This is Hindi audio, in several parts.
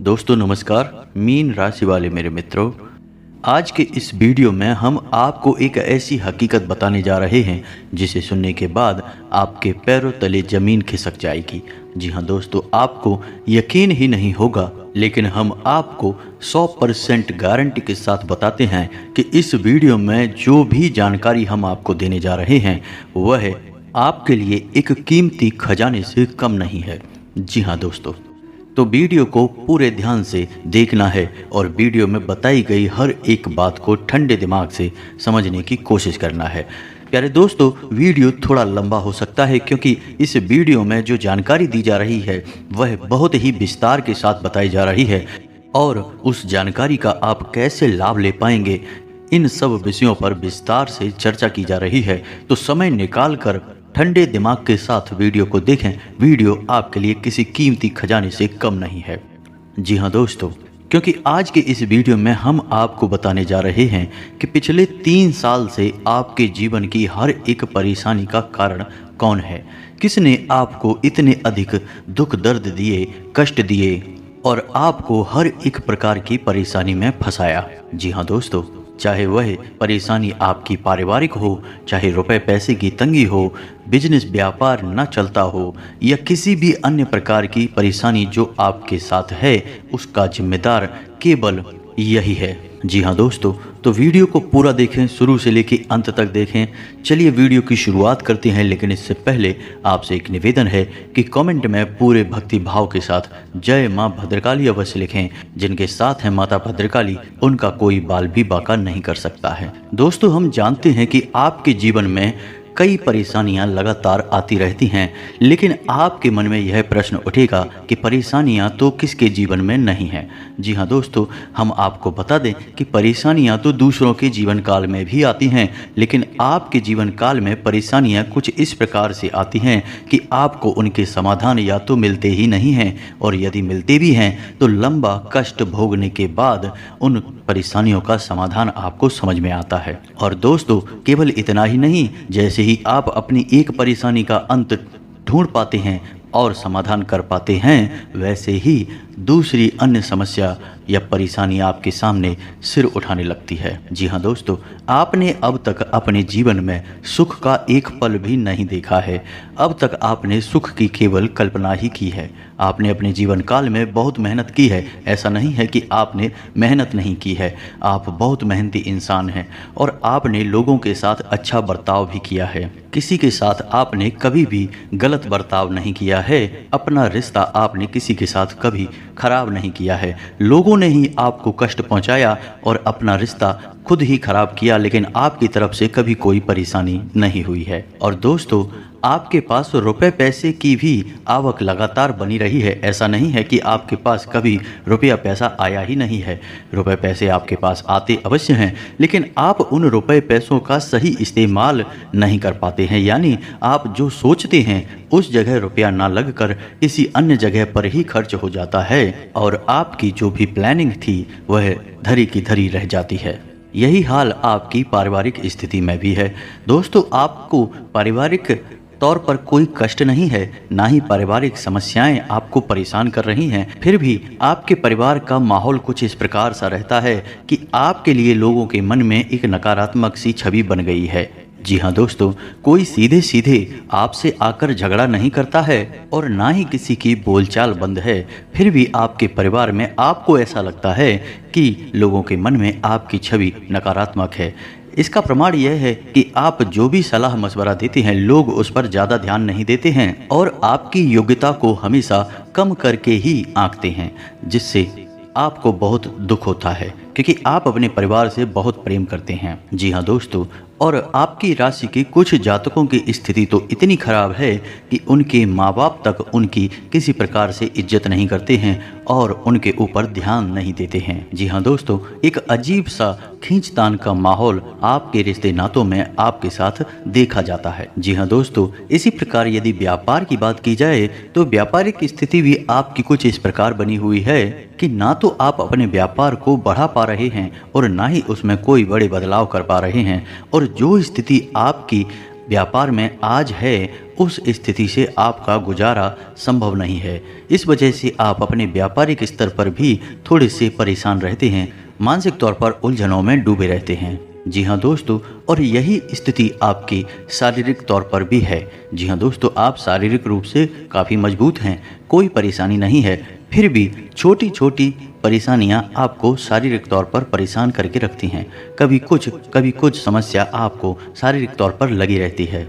दोस्तों नमस्कार। मीन राशि वाले मेरे मित्रों, आज के इस वीडियो में हम आपको एक ऐसी हकीकत बताने जा रहे हैं जिसे सुनने के बाद आपके पैरों तले जमीन खिसक जाएगी। जी हाँ दोस्तों, आपको यकीन ही नहीं होगा, लेकिन हम आपको 100% गारंटी के साथ बताते हैं कि इस वीडियो में जो भी जानकारी हम आपको देने जा रहे हैं वह आपके लिए एक कीमती खजाने से कम नहीं है। जी हाँ दोस्तों, तो वीडियो को पूरे ध्यान से देखना है और वीडियो में बताई गई हर एक बात को ठंडे दिमाग से समझने की कोशिश करना है। प्यारे दोस्तों, वीडियो थोड़ा लंबा हो सकता है क्योंकि इस वीडियो में जो जानकारी दी जा रही है वह बहुत ही विस्तार के साथ बताई जा रही है और उस जानकारी का आप कैसे लाभ ले पाएंगे, इन सब विषयों पर विस्तार से चर्चा की जा रही है। तो समय निकाल कर ठंडे दिमाग के साथ वीडियो को देखें। वीडियो आपके लिए किसी कीमती खजाने से कम नहीं है। जी हाँ दोस्तों, क्योंकि आज के इस वीडियो में हम आपको बताने जा रहे हैं कि पिछले 3 साल से आपके जीवन की हर एक परेशानी का कारण कौन है, किसने आपको इतने अधिक दुख दर्द दिए, कष्ट दिए और आपको हर एक प्रकार की परेशानी में फंसाया। जी हाँ दोस्तों, चाहे वह परेशानी आपकी पारिवारिक हो, चाहे रुपए पैसे की तंगी हो, बिजनेस व्यापार न चलता हो या किसी भी अन्य प्रकार की परेशानी जो आपके साथ है, उसका जिम्मेदार केवल यही है। जी हाँ दोस्तों, तो वीडियो को पूरा देखें, शुरू से लेकर अंत तक देखें। चलिए वीडियो की शुरुआत करते हैं, लेकिन इससे पहले आपसे एक निवेदन है कि कमेंट में पूरे भक्ति भाव के साथ जय माँ भद्रकाली अवश्य लिखें। जिनके साथ हैं माता भद्रकाली, उनका कोई बाल भी बाका नहीं कर सकता है। दोस्तों, हम जानते हैं कि आपके जीवन में कई परेशानियां लगातार आती रहती हैं, लेकिन आपके मन में यह प्रश्न उठेगा कि परेशानियां तो किसके जीवन में नहीं हैं। जी हाँ दोस्तों, हम आपको बता दें कि परेशानियां तो दूसरों के जीवन काल में भी आती हैं, लेकिन आपके जीवन काल में परेशानियां कुछ इस प्रकार से आती हैं कि आपको उनके समाधान या तो मिलते ही नहीं हैं, और यदि मिलते भी हैं तो लंबा कष्ट भोगने के बाद उन परेशानियों का समाधान आपको समझ में आता है। और दोस्तों, केवल इतना ही नहीं, जैसे ही आप अपनी एक परेशानी का अंत ढूंढ पाते हैं और समाधान कर पाते हैं, वैसे ही दूसरी अन्य समस्या या परेशानी आपके सामने सिर उठाने लगती है। जी हाँ दोस्तों, आपने अब तक अपने जीवन में सुख का एक पल भी नहीं देखा है। अब तक आपने सुख की केवल कल्पना ही की है। आपने अपने जीवन काल में बहुत मेहनत की है, ऐसा नहीं है कि आपने मेहनत नहीं की है। आप बहुत मेहनती इंसान हैं और आपने लोगों के साथ अच्छा बर्ताव भी किया है। किसी के साथ आपने कभी भी गलत बर्ताव नहीं किया है। अपना रिश्ता आपने किसी के साथ कभी खराब नहीं किया है। लोगों ने ही आपको कष्ट पहुंचाया और अपना रिश्ता खुद ही खराब किया, लेकिन आपकी तरफ से कभी कोई परेशानी नहीं हुई है। और दोस्तों, आपके पास रुपए पैसे की भी आवक लगातार बनी रही है। ऐसा नहीं है कि आपके पास कभी रुपया पैसा आया ही नहीं है। रुपए पैसे आपके पास आते अवश्य हैं, लेकिन आप उन रुपए पैसों का सही इस्तेमाल नहीं कर पाते हैं। यानी आप जो सोचते हैं उस जगह रुपया ना लगकर किसी अन्य जगह पर ही खर्च हो जाता है और आपकी जो भी प्लानिंग थी वह धरी की धरी रह जाती है। यही हाल आपकी पारिवारिक स्थिति में भी है। दोस्तों, आपको पारिवारिक तौर पर कोई कष्ट नहीं है, ना ही पारिवारिक समस्याएं आपको परेशान कर रही हैं, फिर भी आपके परिवार का माहौल कुछ इस प्रकार सा रहता है कि आपके लिए लोगों के मन में एक नकारात्मक सी छवि बन गई है। जी हाँ दोस्तों, कोई सीधे सीधे आपसे आकर झगड़ा नहीं करता है और ना ही किसी की बोलचाल बंद है, फिर भी आपके परिवार में आपको ऐसा लगता है कि लोगों के मन में आपकी छवि नकारात्मक है। इसका प्रमाण यह है कि आप जो भी सलाह मशवरा देते हैं, लोग उस पर ज़्यादा ध्यान नहीं देते हैं और आपकी योग्यता को हमेशा कम करके ही आंकते हैं, जिससे आपको बहुत दुख होता है क्योंकि आप अपने परिवार से बहुत प्रेम करते हैं। जी हाँ दोस्तों, और आपकी राशि के कुछ जातकों की स्थिति तो इतनी खराब है कि उनके माँ बाप तक उनकी किसी प्रकार से इज्जत नहीं करते हैं और उनके ऊपर ध्यान नहीं देते हैं। जी हाँ दोस्तों, एक अजीब सा खींचतान का माहौल आपके रिश्ते नातों में आपके साथ देखा जाता है। जी हाँ दोस्तों, इसी प्रकार यदि व्यापार की बात की जाए तो व्यापारिक स्थिति भी आपकी कुछ इस प्रकार बनी हुई है कि ना तो आप अपने व्यापार को बढ़ा पा रहे हैं और ना ही उसमें कोई बड़े बदलाव कर पा रहे हैं, और जो स्थिति आपकी व्यापार में आज है उस स्थिति से आपका गुजारा संभव नहीं है। इस वजह से आप अपने व्यापारिक स्तर पर भी थोड़े से परेशान रहते हैं, मानसिक तौर पर उलझनों में डूबे रहते हैं। जी हाँ दोस्तों, और यही स्थिति आपकी शारीरिक तौर पर भी है। जी हाँ दोस्तों, आप शारीरिक रूप से काफ़ी मजबूत हैं, कोई परेशानी नहीं है, फिर भी छोटी छोटी परेशानियां आपको शारीरिक तौर पर परेशान करके रखती हैं। कभी कुछ समस्या आपको शारीरिक तौर पर लगी रहती है,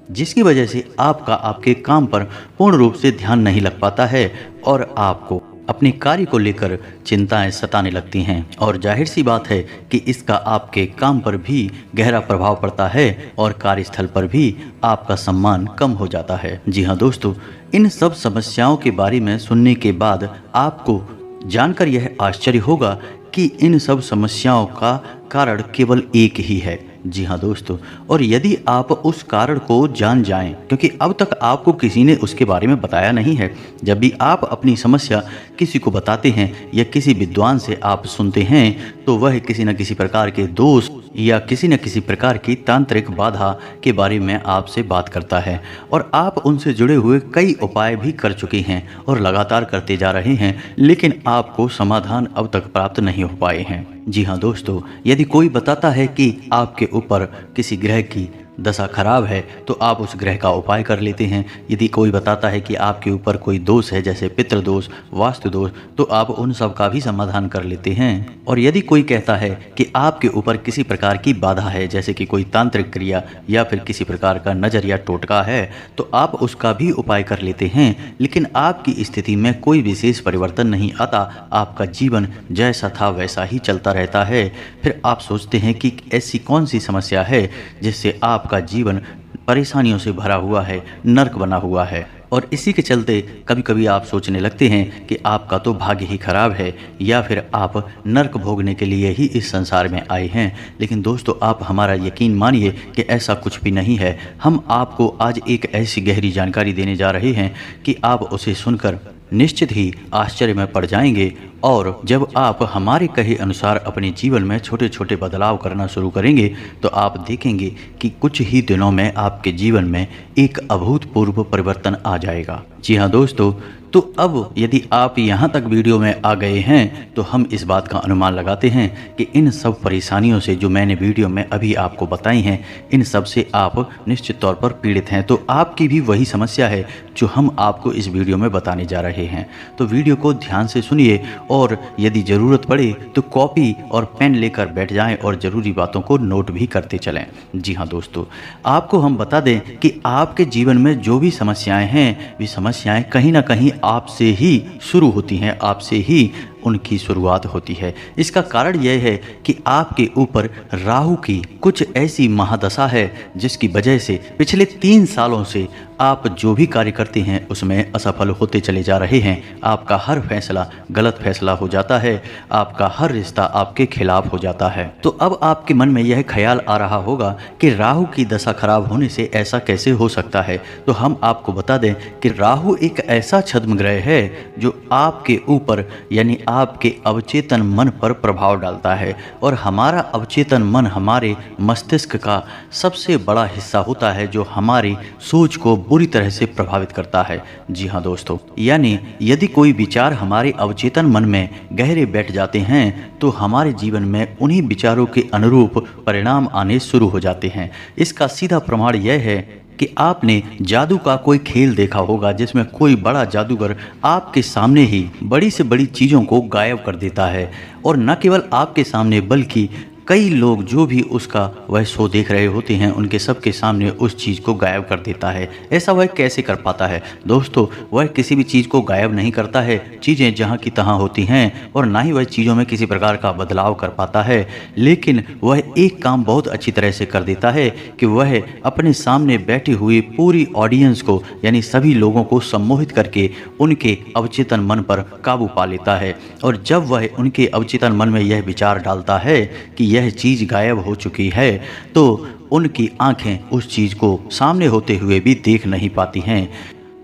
जिसकी वजह से आपके काम पर पूर्ण रूप से ध्यान नहीं लग पाता है और आपको अपने कार्य को लेकर चिंताएं सताने लगती हैं। और जाहिर सी बात है कि इसका आपके काम पर भी गहरा प्रभाव पड़ता है और कार्यस्थल पर भी आपका सम्मान कम हो जाता है। जी हाँ दोस्तों, इन सब समस्याओं के बारे में सुनने के बाद आपको जानकर यह आश्चर्य होगा कि इन सब समस्याओं का कारण केवल एक ही है। जी हाँ दोस्तों, और यदि आप उस कारण को जान जाएं, क्योंकि अब तक आपको किसी ने उसके बारे में बताया नहीं है। जब भी आप अपनी समस्या किसी को बताते हैं या किसी विद्वान से आप सुनते हैं, तो वह किसी न किसी प्रकार के दोष या किसी न किसी प्रकार की तांत्रिक बाधा के बारे में आपसे बात करता है, और आप उनसे जुड़े हुए कई उपाय भी कर चुके हैं और लगातार करते जा रहे हैं, लेकिन आपको समाधान अब तक प्राप्त नहीं हो पाए हैं। जी हाँ दोस्तों, यदि कोई बताता है कि आपके ऊपर किसी ग्रह की दशा खराब है, तो आप उस ग्रह का उपाय कर लेते हैं। यदि कोई बताता है कि आपके ऊपर कोई दोष है, जैसे पितृदोष, वास्तु दोष, तो आप उन सब का भी समाधान कर लेते हैं। और यदि कोई कहता है कि आपके ऊपर किसी प्रकार की बाधा है, जैसे कि कोई तांत्रिक क्रिया या फिर किसी प्रकार का नजर या टोटका है, तो आप उसका भी उपाय कर लेते हैं, लेकिन आपकी स्थिति में कोई विशेष परिवर्तन नहीं आता। आपका जीवन जैसा था वैसा ही चलता रहता है। फिर आप सोचते हैं कि ऐसी कौन सी समस्या है जिससे आपका जीवन परेशानियों से भरा हुआ है, नर्क बना हुआ है। और इसी के चलते कभी कभी आप सोचने लगते हैं कि आपका तो भाग्य ही खराब है, या फिर आप नर्क भोगने के लिए ही इस संसार में आए हैं। लेकिन दोस्तों, आप हमारा यकीन मानिए कि ऐसा कुछ भी नहीं है। हम आपको आज एक ऐसी गहरी जानकारी देने जा रहे हैं कि आप उसे सुनकर निश्चित ही आश्चर्य में पड़ जाएंगे। और जब आप हमारे कहे अनुसार अपने जीवन में छोटे छोटे बदलाव करना शुरू करेंगे, तो आप देखेंगे कि कुछ ही दिनों में आपके जीवन में एक अभूतपूर्व परिवर्तन आ जाएगा। जी हाँ दोस्तों, तो अब यदि आप यहाँ तक वीडियो में आ गए हैं, तो हम इस बात का अनुमान लगाते हैं कि इन सब परेशानियों से जो मैंने वीडियो में अभी आपको बताई हैं, इन सब से आप निश्चित तौर पर पीड़ित हैं। तो आपकी भी वही समस्या है जो हम आपको इस वीडियो में बताने जा रहे हैं। तो वीडियो को ध्यान से सुनिए, और यदि ज़रूरत पड़े तो कॉपी और पेन लेकर बैठ जाएं और ज़रूरी बातों को नोट भी करते चलें। जी हाँ दोस्तों, आपको हम बता दें कि आपके जीवन में जो भी समस्याएं हैं, वे समस्याएं कहीं ना कहीं आपसे ही शुरू होती हैं, आपसे ही उनकी शुरुआत होती है। इसका कारण यह है कि आपके ऊपर राहु की कुछ ऐसी महादशा है, जिसकी वजह से पिछले 3 सालों से आप जो भी कार्य करते हैं उसमें असफल होते चले जा रहे हैं। आपका हर फैसला गलत फैसला हो जाता है, आपका हर रिश्ता आपके खिलाफ हो जाता है। तो अब आपके मन में यह ख्याल आ रहा होगा कि राहु की दशा खराब होने से ऐसा कैसे हो सकता है। तो हम आपको बता दें कि राहु एक ऐसा छद्म ग्रह है जो आपके ऊपर यानी आपके अवचेतन मन पर प्रभाव डालता है। और हमारा अवचेतन मन हमारे मस्तिष्क का सबसे बड़ा हिस्सा होता है, जो हमारी सोच को बुरी तरह से प्रभावित करता है। जी हाँ दोस्तों, यानी यदि कोई विचार हमारे अवचेतन मन में गहरे बैठ जाते हैं, तो हमारे जीवन में उन्हीं विचारों के अनुरूप परिणाम आने शुरू हो जाते हैं। इसका सीधा प्रमाण यह है कि आपने जादू का कोई खेल देखा होगा, जिसमें कोई बड़ा जादूगर आपके सामने ही बड़ी से बड़ी चीज़ों को गायब कर देता है। और न केवल आपके सामने, बल्कि कई लोग जो भी उसका वह शो देख रहे होते हैं, उनके सबके सामने उस चीज़ को गायब कर देता है। ऐसा वह कैसे कर पाता है दोस्तों? वह किसी भी चीज़ को गायब नहीं करता है, चीज़ें जहाँ की तहाँ होती हैं, और ना ही वह चीज़ों में किसी प्रकार का बदलाव कर पाता है। लेकिन वह एक काम बहुत अच्छी तरह से कर देता है कि वह अपने सामने बैठी हुई पूरी ऑडियंस को, यानी सभी लोगों को सम्मोहित करके उनके अवचेतन मन पर काबू पा लेता है। और जब वह उनके अवचेतन मन में यह विचार डालता है कि यह चीज़ गायब हो चुकी है, तो उनकी आंखें उस चीज़ को सामने होते हुए भी देख नहीं पाती हैं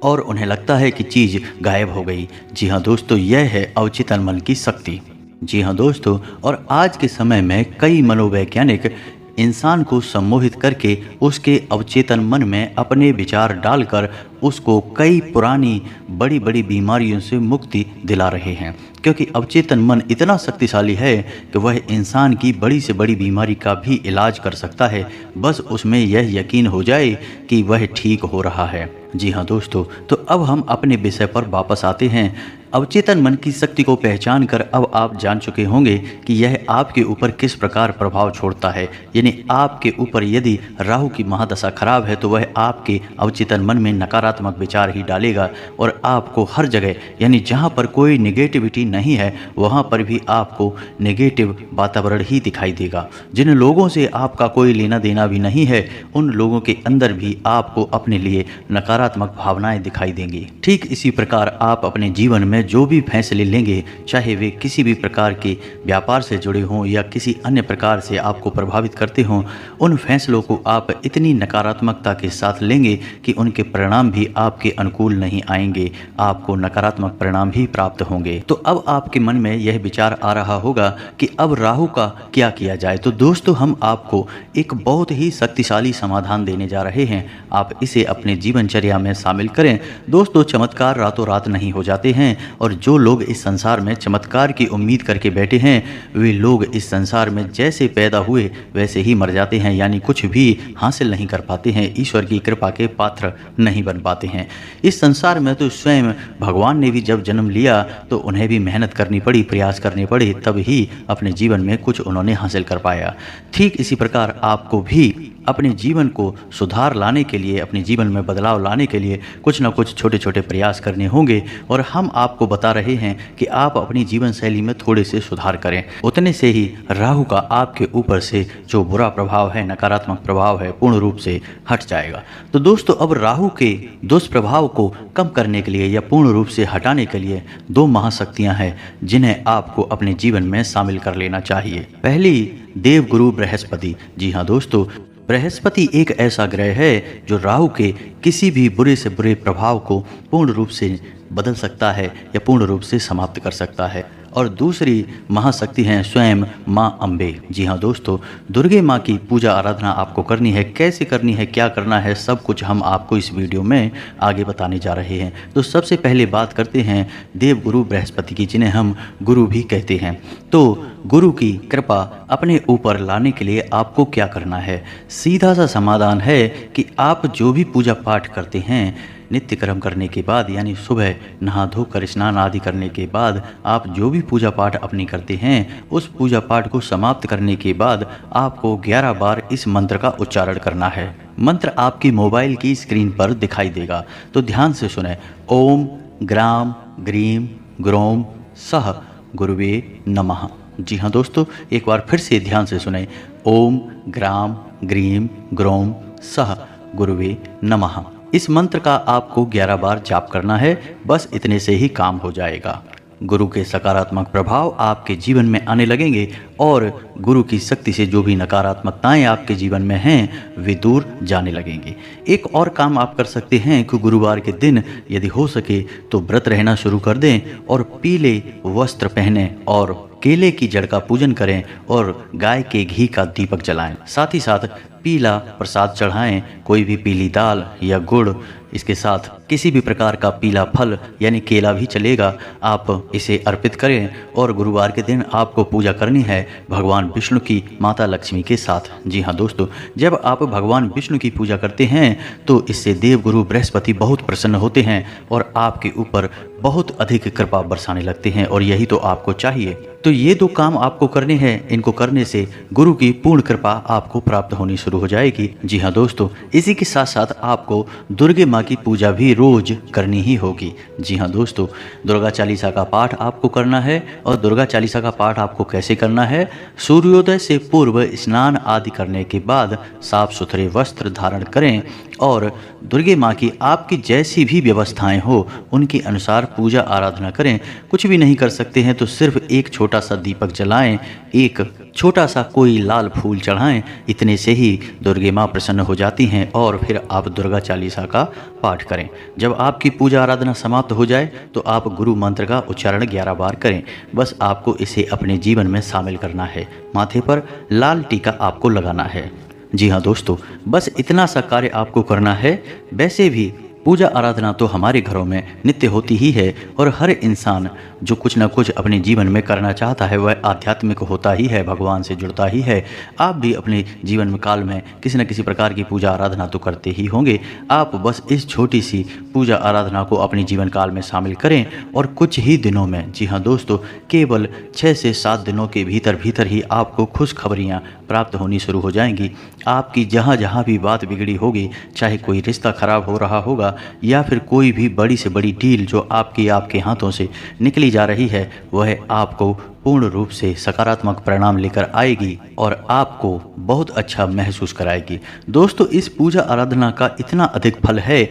और उन्हें लगता है कि चीज़ गायब हो गई। जी हाँ दोस्तों, यह है अवचेतन मन की शक्ति। जी हाँ दोस्तों, और आज के समय में कई मनोवैज्ञानिक इंसान को सम्मोहित करके उसके अवचेतन मन में अपने विचार डालकर उसको कई पुरानी बड़ी बड़ी बीमारियों से मुक्ति दिला रहे हैं, क्योंकि अवचेतन मन इतना शक्तिशाली है कि वह इंसान की बड़ी से बड़ी बीमारी का भी इलाज कर सकता है, बस उसमें यह यकीन हो जाए कि वह ठीक हो रहा है। जी हाँ दोस्तों, तो अब हम अपने विषय पर वापस आते हैं। अवचेतन मन की शक्ति को पहचान कर अब आप जान चुके होंगे कि यह आपके ऊपर किस प्रकार प्रभाव छोड़ता है। यानी आपके ऊपर यदि राहु की महादशा खराब है तो वह आपके अवचेतन मन में नकारात्मक विचार ही डालेगा और आपको हर जगह, यानी जहाँ पर कोई नेगेटिविटी नहीं है वहाँ पर भी आपको नेगेटिव वातावरण ही दिखाई देगा। जिन लोगों से आपका कोई लेना देना भी नहीं है उन लोगों के अंदर भी आपको अपने लिए नकारात्मक भावनाएं दिखाई देंगी। ठीक इसी प्रकार आप अपने जीवन में जो भी फैसले लेंगे, चाहे वे किसी भी प्रकार के व्यापार से जुड़े हों या किसी अन्य प्रकार से आपको प्रभावित करते हों, उन फैसलों को आप इतनी नकारात्मकता के साथ लेंगे कि उनके परिणाम भी आपके अनुकूल नहीं आएंगे, आपको नकारात्मक परिणाम ही प्राप्त होंगे। तो अब आपके मन में यह विचार आ रहा होगा कि अब राहु का क्या किया जाए। तो दोस्तों, हम आपको एक बहुत ही शक्तिशाली समाधान देने जा रहे हैं, आप इसे अपने जीवनचर्या में शामिल करें। दोस्तों, चमत्कार रातों रात नहीं हो जाते हैं और जो लोग इस संसार में चमत्कार की उम्मीद करके बैठे हैं वे लोग इस संसार में जैसे पैदा हुए वैसे ही मर जाते हैं, यानी कुछ भी हासिल नहीं कर पाते हैं, ईश्वर की कृपा के पात्र नहीं बन पाते हैं। इस संसार में तो स्वयं भगवान ने भी जब जन्म लिया तो उन्हें भी मेहनत करनी पड़ी, प्रयास करने पड़े, तब ही अपने जीवन में कुछ उन्होंने हासिल कर पाया। ठीक इसी प्रकार आपको भी अपने जीवन को सुधार लाने के लिए, अपने जीवन में बदलाव लाने के लिए कुछ ना कुछ छोटे छोटे प्रयास करने होंगे और हम आपको बता रहे हैं कि आप अपनी जीवन शैली में थोड़े से सुधार करें। उतने से ही राहु का आपके ऊपर से जो बुरा प्रभाव है, नकारात्मक प्रभाव है, पूर्ण रूप से हट जाएगा। तो दोस्तों, अब राहु के दुष्प्रभाव को कम करने के लिए या पूर्ण रूप से हटाने के लिए दो महाशक्तियां हैं जिन्हें आपको अपने जीवन में शामिल कर लेना चाहिए। पहली, देवगुरु बृहस्पति। जी हाँ दोस्तों, बृहस्पति एक ऐसा ग्रह है जो राहु के किसी भी बुरे से बुरे प्रभाव को पूर्ण रूप से बदल सकता है या पूर्ण रूप से समाप्त कर सकता है। और दूसरी महाशक्ति हैं स्वयं माँ अम्बे। जी हाँ दोस्तों, दुर्गे माँ की पूजा आराधना आपको करनी है। कैसे करनी है, क्या करना है, सब कुछ हम आपको इस वीडियो में आगे बताने जा रहे हैं। तो सबसे पहले बात करते हैं देवगुरु बृहस्पति की, जिन्हें हम गुरु भी कहते हैं। तो गुरु की कृपा अपने ऊपर लाने के लिए आपको क्या करना है? सीधा सा समाधान है कि आप जो भी पूजा पाठ करते हैं, नित्य कर्म करने के बाद, यानी सुबह नहा धोकर स्नान आदि करने के बाद आप जो भी पूजा पाठ अपनी करते हैं, उस पूजा पाठ को समाप्त करने के बाद आपको 11 बार इस मंत्र का उच्चारण करना है। मंत्र आपकी मोबाइल की स्क्रीन पर दिखाई देगा, तो ध्यान से सुने। ओम ग्राम ग्रीम ग्रोम सह गुरुवे नमः। जी हाँ दोस्तों, एक बार फिर से ध्यान से सुने। ओम ग्राम ग्रीम ग्रोम सह गुरुवे नमः। इस मंत्र का आपको 11 बार जाप करना है, बस इतने से ही काम हो जाएगा। गुरु के सकारात्मक प्रभाव आपके जीवन में आने लगेंगे और गुरु की शक्ति से जो भी नकारात्मकताएं आपके जीवन में हैं वे दूर जाने लगेंगी। एक और काम आप कर सकते हैं कि गुरुवार के दिन यदि हो सके तो व्रत रहना शुरू कर दें और पीले वस्त्र पहनें और केले की जड़ का पूजन करें और गाय के घी का दीपक जलाएं। साथ ही साथ पीला प्रसाद चढ़ाएं, कोई भी पीली दाल या गुड़, इसके साथ किसी भी प्रकार का पीला फल यानी केला भी चलेगा, आप इसे अर्पित करें। और गुरुवार के दिन आपको पूजा करनी है भगवान विष्णु की माता लक्ष्मी के साथ। जी हाँ दोस्तों, जब आप भगवान विष्णु की पूजा करते हैं तो इससे देवगुरु बृहस्पति बहुत प्रसन्न होते हैं और आपके ऊपर बहुत अधिक कृपा बरसाने लगते हैं, और यही तो आपको चाहिए। तो ये दो काम आपको करने हैं, इनको करने से गुरु की पूर्ण कृपा आपको प्राप्त होनी शुरू हो जाएगी। जी हाँ दोस्तों, इसी के साथ साथ आपको दुर्गे माँ की पूजा भी रोज करनी ही होगी। जी हाँ दोस्तों, दुर्गा चालीसा का पाठ आपको करना है। और दुर्गा चालीसा का पाठ आपको कैसे करना है? सूर्योदय से पूर्व स्नान आदि करने के बाद साफ सुथरे वस्त्र धारण करें और दुर्गे माँ की आपकी जैसी भी व्यवस्थाएं हो उनके अनुसार पूजा आराधना करें। कुछ भी नहीं कर सकते हैं तो सिर्फ एक छोटा सा दीपक जलाएं, एक छोटा सा कोई लाल फूल चढ़ाएं। इतने से ही दुर्गे माँ प्रसन्न हो जाती हैं और फिर आप दुर्गा चालीसा का पाठ करें। जब आपकी पूजा आराधना समाप्त हो जाए तो आप गुरु मंत्र का उच्चारण 11 बार करें। बस आपको इसे अपने जीवन में शामिल करना है। माथे पर लाल टीका आपको लगाना है। जी हाँ दोस्तों, बस इतना सा कार्य आपको करना है। वैसे भी पूजा आराधना तो हमारे घरों में नित्य होती ही है और हर इंसान जो कुछ ना कुछ अपने जीवन में करना चाहता है वह आध्यात्मिक होता ही है, भगवान से जुड़ता ही है। आप भी अपने जीवन में काल में किसी न किसी प्रकार की पूजा आराधना तो करते ही होंगे। आप बस इस छोटी सी पूजा आराधना को अपने जीवन काल में शामिल करें और कुछ ही दिनों में, जी हाँ दोस्तों, केवल 6 से 7 दिनों के भीतर भीतर ही आपको खुशखबरियाँ प्राप्त होनी शुरू हो जाएंगी। आपकी जहाँ जहाँ भी बात बिगड़ी होगी, चाहे कोई रिश्ता खराब हो रहा होगा या फिर कोई भी बड़ी से बड़ी डील जो आपके हाथों से निकली जा रही है, वह आपको पूर्ण रूप से सकारात्मक परिणाम लेकर आएगी और आपको बहुत अच्छा महसूस कराएगी। दोस्तों, इस पूजा आराधना का इतना अधिक फल है,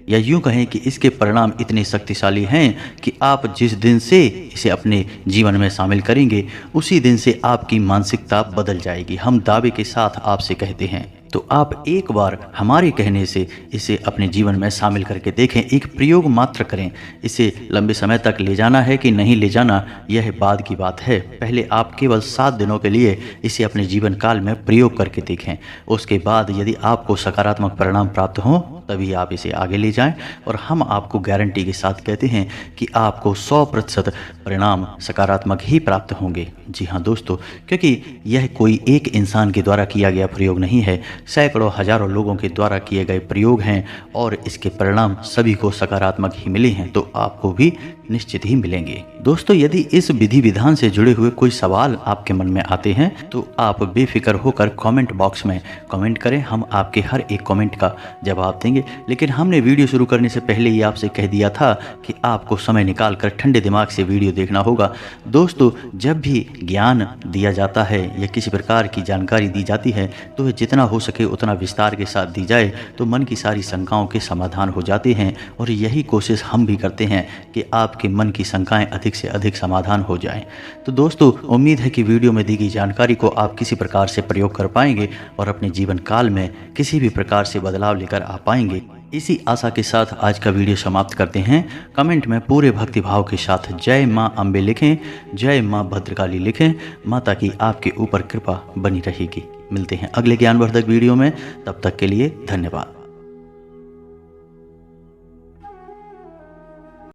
या यूं कहें कि इसके परिणाम इतने शक्तिशाली हैं कि आप जिस दिन से इसे अपने जीवन में शामिल करेंगे उसी दिन से आपकी मानसिकता बदल जाएगी। हम दावे के साथ आपसे कहते हैं। तो आप एक बार हमारे कहने से इसे अपने जीवन में शामिल करके देखें, एक प्रयोग मात्र करें। इसे लंबे समय तक ले जाना है कि नहीं ले जाना, यह बाद की बात है। पहले आप केवल 7 दिनों के लिए इसे अपने जीवन काल में प्रयोग करके देखें। उसके बाद यदि आपको सकारात्मक परिणाम प्राप्त हों तभी आप इसे आगे ले जाएं और हम आपको गारंटी के साथ कहते हैं कि आपको 100% परिणाम सकारात्मक ही प्राप्त होंगे। जी हाँ दोस्तों, क्योंकि यह कोई एक इंसान के द्वारा किया गया प्रयोग नहीं है, सैकड़ों हजारों लोगों के द्वारा किए गए प्रयोग हैं और इसके परिणाम सभी को सकारात्मक ही मिले हैं, तो आपको भी निश्चित ही मिलेंगे। दोस्तों, यदि इस विधि विधान से जुड़े हुए कोई सवाल आपके मन में आते हैं तो आप बेफिक्र होकर कमेंट बॉक्स में कमेंट करें। हम आपके हर एक कमेंट का जवाब देंगे। लेकिन हमने वीडियो शुरू करने से पहले ही आपसे कह दिया था कि आपको समय निकाल कर ठंडे दिमाग से वीडियो देखना होगा। दोस्तों, जब भी ज्ञान दिया जाता है या किसी प्रकार की जानकारी दी जाती है तो वह जितना हो सके उतना विस्तार के साथ दी जाए तो मन की सारी शंकाओं के समाधान हो जाते हैं। और यही कोशिश हम भी करते हैं कि आपके मन की शंकाएं अधिक से अधिक समाधान हो जाएं। तो दोस्तों, उम्मीद है कि वीडियो में दी गई जानकारी को आप किसी प्रकार से प्रयोग कर पाएंगे और अपने जीवन काल में किसी भी प्रकार से बदलाव लेकर आ पाएंगे। इसी आशा के साथ आज का वीडियो समाप्त करते हैं। कमेंट में पूरे भक्तिभाव के साथ जय माँ अम्बे लिखें, जय माँ भद्रकाली लिखें। माता की आपके ऊपर कृपा बनी रहेगी। मिलते हैं अगले ज्ञानवर्धक वीडियो में, तब तक के लिए धन्यवाद।